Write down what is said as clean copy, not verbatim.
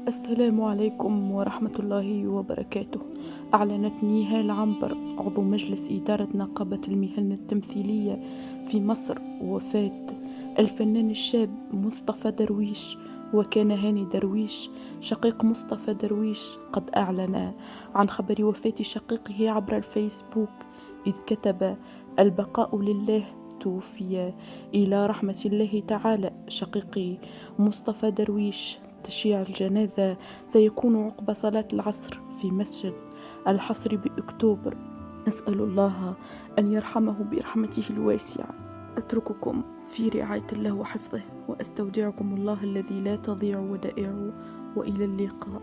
السلام عليكم ورحمة الله وبركاته. أعلنت نيهال عنبر عضو مجلس إدارة نقابة المهن التمثيلية في مصر وفاة الفنان الشاب مصطفى درويش. وكان هاني درويش شقيق مصطفى درويش قد أعلن عن خبر وفاة شقيقه عبر الفيسبوك، إذ كتب: البقاء لله، توفي إلى رحمة الله تعالى شقيقي مصطفى درويش. تشييع الجنازة سيكون عقب صلاة العصر في مسجد الحصر بأكتوبر. نسأل الله أن يرحمه برحمته الواسعة. أترككم في رعاية الله وحفظه، وأستودعكم الله الذي لا تضيع ودائعه، وإلى اللقاء.